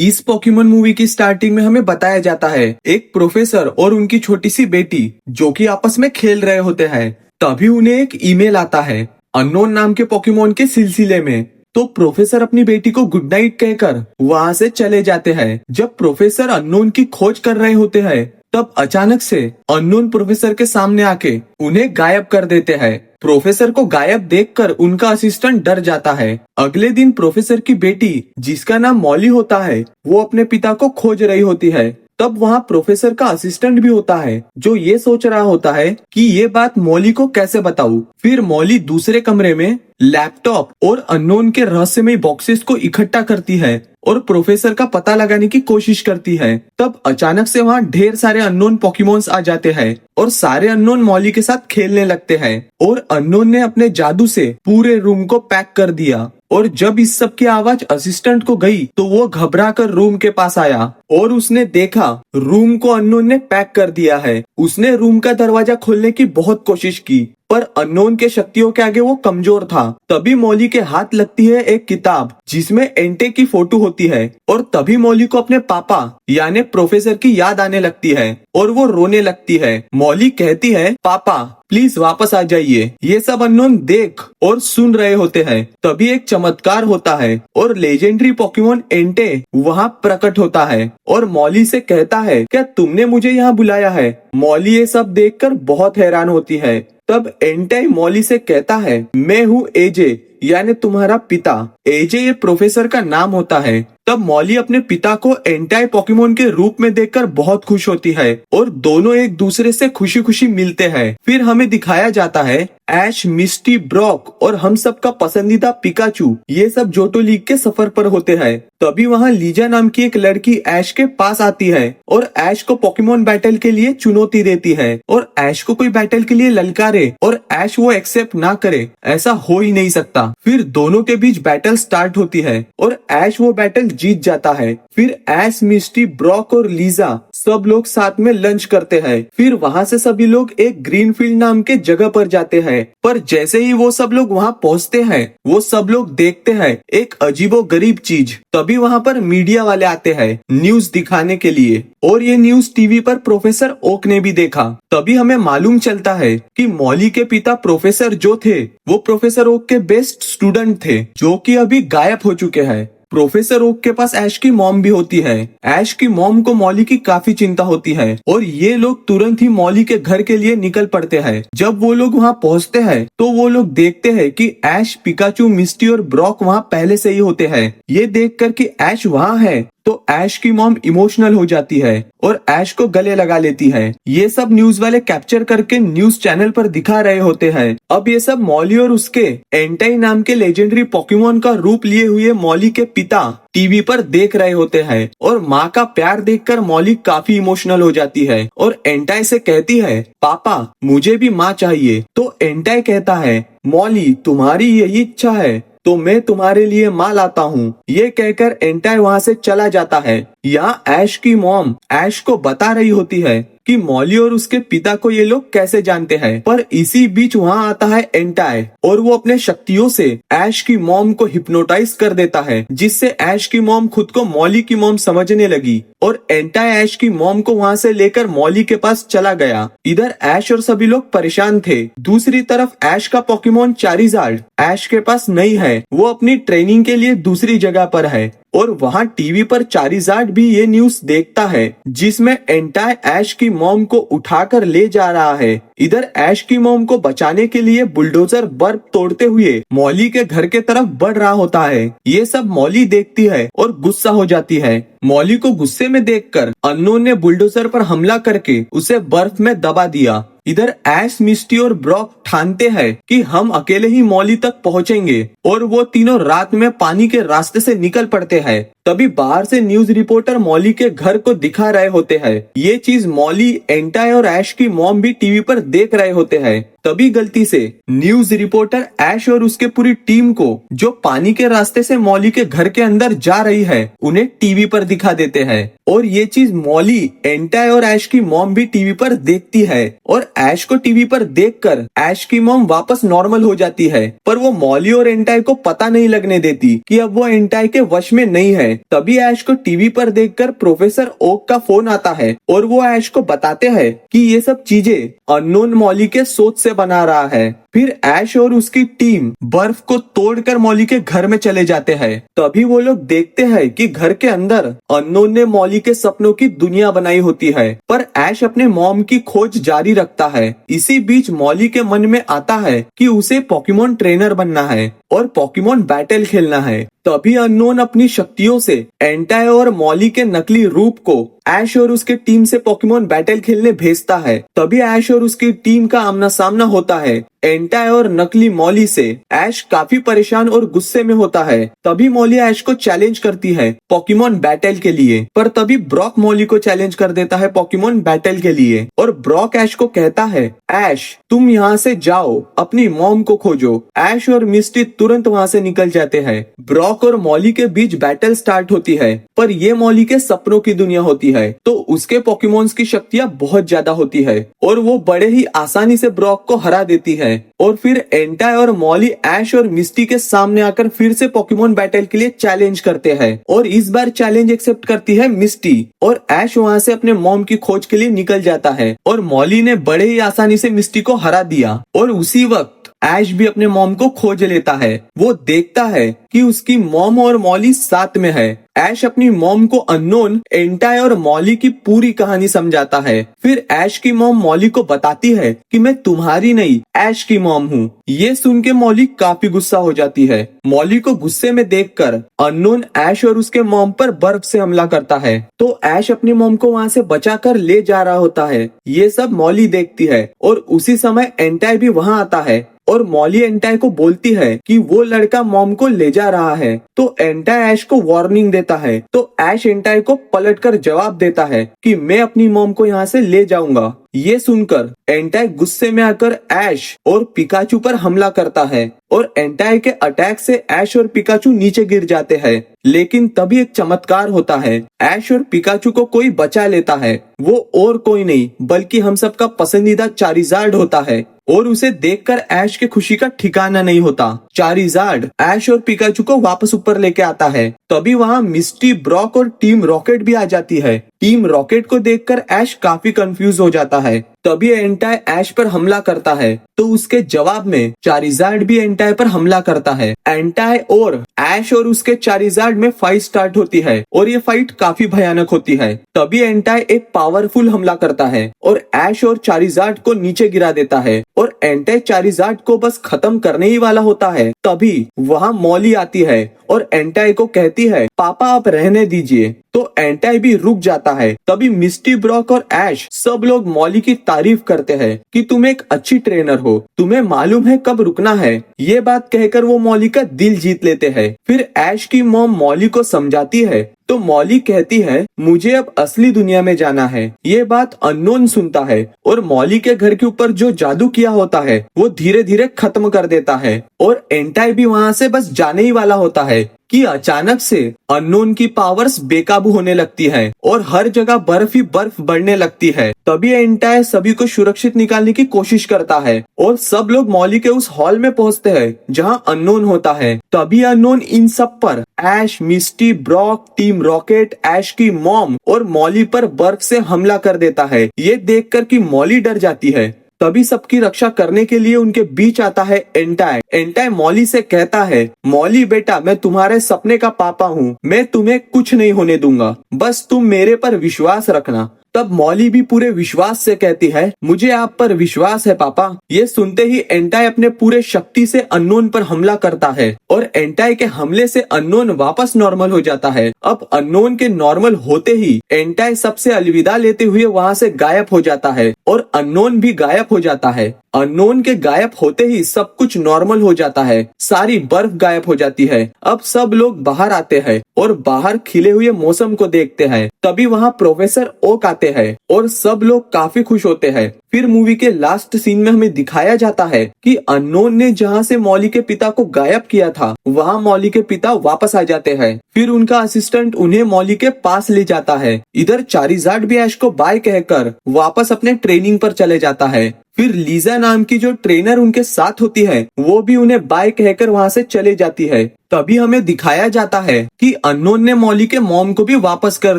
इस Pokemon movie की starting में हमें बताया जाता है एक प्रोफेसर और उनकी छोटी सी बेटी जो कि आपस में खेल रहे होते हैं। तभी उन्हें एक ईमेल आता है अननोन नाम के पोकेमोन के सिलसिले में। तो प्रोफेसर अपनी बेटी को गुड नाइट कहकर वहां से चले जाते हैं। जब प्रोफेसर अननोन की खोज कर रहे होते हैं तब अचानक से अननोन प्रोफेसर के सामने आके उन्हें गायब कर देते हैं। प्रोफेसर को गायब देखकर उनका असिस्टेंट डर जाता है। अगले दिन प्रोफेसर की बेटी जिसका नाम मॉली होता है वो अपने पिता को खोज रही होती है। तब वहाँ प्रोफेसर का असिस्टेंट भी होता है जो ये सोच रहा होता है कि ये बात मॉली को कैसे बताऊं। फिर मॉली दूसरे कमरे में लैपटॉप और अननोन के रहस्यमय बॉक्सेस को इकट्ठा करती है और प्रोफेसर का पता लगाने की कोशिश करती है। तब अचानक से वहाँ ढेर सारे अननोन पोकेमोन्स आ जाते हैं और सारे अननोन मॉली के साथ खेलने लगते हैं और अननोन ने अपने जादू से पूरे रूम को पैक कर दिया। और जब इस सब की आवाज असिस्टेंट को गई तो वो घबरा कर रूम के पास आया और उसने देखा रूम को अननोन ने पैक कर दिया है। उसने रूम का दरवाजा खोलने की बहुत कोशिश की पर अननोन के शक्तियों के आगे वो कमजोर था। तभी मॉली के हाथ लगती है एक किताब जिसमें एंटे की फोटो होती है और तभी मॉली को अपने पापा यानी प्रोफेसर की याद आने लगती है और वो रोने लगती है। मॉली कहती है पापा प्लीज वापस आ जाइए। ये सब अननोन देख और सुन रहे होते हैं। तभी एक चमत्कार होता है और लेजेंडरी पोकेमोन एंटे वहाँ प्रकट होता है और मॉली से कहता है क्या तुमने मुझे यहाँ बुलाया है। मॉली ये सब देखकर बहुत हैरान होती है। तब एंटे मॉली से कहता है मैं हूँ एजे यानी तुम्हारा पिता। एजे ये प्रोफेसर का नाम होता है। तब मॉली अपने पिता को एंटाई पोकेमोन के रूप में देखकर बहुत खुश होती है और दोनों एक दूसरे से खुशी खुशी मिलते हैं। फिर हमें दिखाया जाता है ऐश, मिस्टी, ब्रॉक और हम सब का पसंदीदा पिकाचू ये सब जोटो लीग के सफर पर होते हैं। तभी वहाँ लीजा नाम की एक लड़की ऐश के पास आती है और ऐश को पोकेमोन बैटल के लिए चुनौती देती है और ऐश को कोई बैटल के लिए ललकारे और ऐश वो एक्सेप्ट ना करे ऐसा हो ही नहीं सकता। फिर दोनों के बीच बैटल स्टार्ट होती है और ऐश वो बैटल जीत जाता है। फिर ऐश, मिस्टी, ब्रॉक और लीजा सब लोग साथ में लंच करते हैं। फिर वहाँ से सभी लोग एक ग्रीनफील्ड नाम के जगह पर जाते हैं। पर जैसे ही वो सब लोग वहाँ पहुँचते हैं वो सब लोग देखते हैं एक अजीबो गरीब चीज। तभी वहाँ पर मीडिया वाले आते हैं न्यूज दिखाने के लिए और ये न्यूज टीवी पर प्रोफेसर ओक ने भी देखा। तभी हमें मालूम चलता है कि मॉली के पिता प्रोफेसर जो थे वो प्रोफेसर ओक के बेस्ट स्टूडेंट थे जो कि अभी गायब हो चुके हैं। प्रोफेसर ओक के पास ऐश की मॉम भी होती है। ऐश की मॉम को मॉली की काफी चिंता होती है और ये लोग तुरंत ही मॉली के घर के लिए निकल पड़ते हैं। जब वो लोग वहाँ पहुँचते हैं तो वो लोग देखते हैं कि ऐश, पिकाचू, मिस्टी और ब्रॉक वहाँ पहले से ही होते हैं। ये देखकर कि ऐश वहाँ है तो ऐश की मॉम इमोशनल हो जाती है और ऐश को गले लगा लेती है। ये सब न्यूज वाले कैप्चर करके न्यूज चैनल पर दिखा रहे होते हैं। अब ये सब मॉली और उसके एंटाई नाम के लेजेंडरी पोकेमोन का रूप लिए हुए मॉली के पिता टीवी पर देख रहे होते हैं और माँ का प्यार देखकर मॉली काफी इमोशनल हो जाती है और एंटाई से कहती है पापा मुझे भी माँ चाहिए। तो एंटाई कहता है मॉली तुम्हारी यही इच्छा है तो मैं तुम्हारे लिए माँ लाता हूँ। ये कहकर एंटाई वहाँ से चला जाता है। यहाँ ऐश की मॉम ऐश को बता रही होती है कि मॉली और उसके पिता को ये लोग कैसे जानते हैं। पर इसी बीच वहाँ आता है एंटाई और वो अपने शक्तियों से ऐश की मॉम को हिप्नोटाइज कर देता है जिससे ऐश की मॉम खुद को मॉली की मॉम समझने लगी और एंटाई ऐश की मॉम को वहाँ से लेकर मॉली के पास चला गया। इधर ऐश और सभी लोग परेशान थे। दूसरी तरफ ऐश का पोकेमोन चारिज़ार्ड ऐश के पास नहीं है। वो अपनी ट्रेनिंग के लिए दूसरी जगह पर है और वहाँ टीवी पर चारिज़ार्ड भी ये न्यूज देखता है जिसमें एंटाई ऐश की मॉम को उठाकर ले जा रहा है। इधर ऐश की मॉम को बचाने के लिए बुलडोजर बर्फ तोड़ते हुए मॉली के घर के तरफ बढ़ रहा होता है। ये सब मॉली देखती है और गुस्सा हो जाती है। मॉली को गुस्से में देखकर अननोन ने बुलडोजर पर हमला करके उसे बर्फ में दबा दिया। इधर ऐश, मिस्टी और ब्रॉक ठानते हैं कि हम अकेले ही मॉली तक पहुंचेंगे और वो तीनों रात में पानी के रास्ते से निकल पड़ते हैं। तभी बाहर से न्यूज रिपोर्टर मॉली के घर को दिखा रहे होते हैं। ये चीज मॉली, एंटाई और ऐश की मॉम भी टीवी पर देख रहे होते हैं तभी गलती से न्यूज रिपोर्टर ऐश और उसके पूरी टीम को जो पानी के रास्ते से मॉली के घर के अंदर जा रही है उन्हें टीवी पर दिखा देते हैं। और ये चीज मॉली, एंटाई और ऐश की मॉम भी टीवी पर देखती है और ऐश को टीवी पर देखकर ऐश की मॉम वापस नॉर्मल हो जाती है। पर वो मॉली और एंटाई को पता नहीं लगने देती कि अब वो एंटाई के वश में नहीं है। तभी ऐश को टीवी पर देखकर प्रोफेसर ओक का फोन आता है और वो ऐश को बताते हैं कि ये सब चीजें अननोन मॉली के सोच से बना रहा है। फिर ऐश और उसकी टीम बर्फ को तोड़कर मॉली के घर में चले जाते हैं। तभी वो लोग देखते हैं कि घर के अंदर अननोन ने मॉली के सपनों की दुनिया बनाई होती है। पर ऐश अपने मॉम की खोज जारी रखता है। इसी बीच मॉली के मन में आता है कि उसे पोकेमॉन ट्रेनर बनना है और पोकेमॉन बैटल खेलना है। तभी अननोन अपनी शक्तियों से एंटाई और मॉली के नकली रूप को ऐश और उसके टीम से पोकेमॉन बैटल खेलने भेजता है। तभी ऐश और उसकी टीम का आमना सामना होता है एंटाई और नकली मॉली से। ऐश काफी परेशान और गुस्से में होता है। तभी मॉली ऐश को चैलेंज करती है पोकेमॉन बैटल के लिए। पर तभी ब्रॉक मॉली को चैलेंज कर देता है पोकेमॉन बैटल के लिए और ब्रॉक ऐश को कहता है, ऐश तुम यहाँ से जाओ, अपनी मॉम को खोजो। ऐश और मिस्टी तुरंत वहाँ से निकल जाते हैं। ब्रॉक और मॉली के बीच बैटल स्टार्ट होती है। पर ये मॉली के सपनों की दुनिया होती है तो उसके पोकेमॉन्स की शक्तियाँ बहुत ज्यादा होती है और वो बड़े ही आसानी से ब्रॉक को हरा देती है। और फिर एंटाई और मॉली ऐश और मिस्टी के सामने आकर फिर से पोकेमॉन बैटल के लिए चैलेंज करते हैं और इस बार चैलेंज एक्सेप्ट करती है मिस्टी और ऐश वहाँ से अपने मॉम की खोज के लिए निकल जाता है और मॉली ने बड़े ही आसानी से मिस्टी को हरा दिया। और उसी वक्त ऐश भी अपने मॉम को खोज लेता है। वो देखता है कि उसकी मॉम और मॉली साथ में है। ऐश अपनी मॉम को अननोन, एंटाई और मॉली की पूरी कहानी समझाता है। फिर ऐश की मॉम मॉली को बताती है कि मैं तुम्हारी नहीं, ऐश की मॉम हूँ। ये सुन के मॉली काफी गुस्सा हो जाती है। मॉली को गुस्से में देखकर अननोन ऐश और उसके मॉम पर बर्फ से हमला करता है तो ऐश अपनी मॉम को वहाँ से बचाकर ले जा रहा होता है। ये सब मॉली देखती है और उसी समय एंटाई भी वहाँ आता है और मॉली एंटाई को बोलती है कि वो लड़का मॉम को ले जा रहा है। तो एंटाई ऐश को वार्निंग देता है तो ऐश एंटाई को पलटकर जवाब देता है कि मैं अपनी मॉम को यहाँ से ले जाऊंगा। ये सुनकर एंटाई गुस्से में आकर ऐश और पिकाचू पर हमला करता है और एंटाई के अटैक से ऐश और पिकाचू नीचे गिर जाते हैं। लेकिन तभी एक चमत्कार होता है। ऐश और पिकाचू को कोई बचा लेता है। वो और कोई नहीं बल्कि हम सबका पसंदीदा चारिज़ार्ड होता है और उसे देखकर ऐश के खुशी का ठिकाना नहीं होता। चारिज़ार्ड ऐश और पिकाचू को वापस ऊपर लेके आता है। तभी वहाँ मिस्टी, ब्रॉक और टीम रॉकेट भी आ जाती है। टीम रॉकेट को देखकर ऐश काफी कंफ्यूज हो जाता है। तभी एंटाई ऐश पर हमला करता है तो उसके जवाब में चारिज़ार्ड भी एंटाई पर हमला करता है। एंटाई और ऐश और उसके चारिज़ार्ड में फाइट स्टार्ट होती है और ये फाइट काफी भयानक होती है। तभी एंटाई एक पावरफुल हमला करता है और ऐश और चारिज़ार्ड को नीचे गिरा देता है और एंटाई चारिज़ार्ड को बस खत्म करने ही वाला होता है। तभी वहाँ मॉली आती है और एंटाई को कहती है, पापा आप रहने दीजिए। तो एंटाई भी रुक जाता है। तभी मिस्टी, ब्रॉक और ऐश सब लोग मॉली की तारीफ करते हैं कि तुम एक अच्छी ट्रेनर हो, तुम्हें मालूम है कब रुकना है। ये बात कहकर वो मॉली का दिल जीत लेते हैं। फिर ऐश की मॉम मॉली को समझाती है तो मॉली कहती है, मुझे अब असली दुनिया में जाना है। ये बात अननोन सुनता है और मॉली के घर के ऊपर जो जादू किया होता है वो धीरे धीरे खत्म कर देता है और एंटाई भी वहाँ से बस जाने ही वाला होता है कि अचानक से अननोन की पावर्स बेकाबू होने लगती है और हर जगह बर्फ ही बर्फ बढ़ने लगती है। तभी एंटाई सभी को सुरक्षित निकालने की कोशिश करता है और सब लोग मॉली के उस हॉल में पहुंचते हैं जहां अननोन होता है। तभी अननोन इन सब पर ऐश, मिस्टी, ब्रॉक, टीम रॉकेट, ऐश की मॉम और मॉली पर बर्फ से हमला कर देता है। ये देखकर कि मॉली डर जाती है। तभी सबकी रक्षा करने के लिए उनके बीच आता है एंटाई। एंटाई मॉली से कहता है, मॉली बेटा मैं तुम्हारे सपने का पापा हूँ, मैं तुम्हें कुछ नहीं होने दूंगा, बस तुम मेरे पर विश्वास रखना। तब मॉली भी पूरे विश्वास से कहती है, मुझे आप पर विश्वास है पापा। ये सुनते ही एंटाई अपने पूरे शक्ति से अननोन पर हमला करता है और एंटाई के हमले से अननोन वापस नॉर्मल हो जाता है। अब अननोन के नॉर्मल होते ही एंटाई सबसे अलविदा लेते हुए वहाँ से गायब हो जाता है और अननोन भी गायब हो जाता है। अननोन के गायब होते ही सब कुछ नॉर्मल हो जाता है। सारी बर्फ गायब हो जाती है। अब सब लोग बाहर आते हैं और बाहर खिले हुए मौसम को देखते हैं। तभी वहाँ प्रोफेसर ओक आते हैं और सब लोग काफी खुश होते हैं। फिर मूवी के लास्ट सीन में हमें दिखाया जाता है कि अननोन ने जहाँ से मॉली के पिता को गायब किया था वहाँ मॉली के पिता वापस आ जाते हैं। फिर उनका असिस्टेंट उन्हें मॉली के पास ले जाता है। इधर चारिज़ार्ड भी ऐश को बाय कहकर वापस अपने ट्रेनिंग पर चले जाता है। फिर लीजा नाम की जो ट्रेनर उनके साथ होती है वो भी उन्हें बाय कहकर वहाँ से चले जाती है। तभी हमें दिखाया जाता है कि अननोन ने मॉली के मॉम को भी वापस कर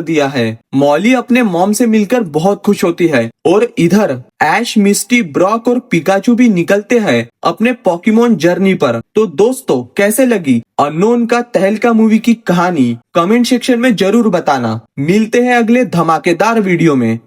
दिया है। मॉली अपने मॉम से मिलकर बहुत खुश होती है और इधर ऐश, मिस्टी, ब्रॉक और पिकाचू भी निकलते हैं अपने पोकेमॉन जर्नी पर। तो दोस्तों, कैसे लगी अननोन का तहलका मूवी की कहानी? कमेंट सेक्शन में जरूर बताना। मिलते हैं अगले धमाकेदार वीडियो में।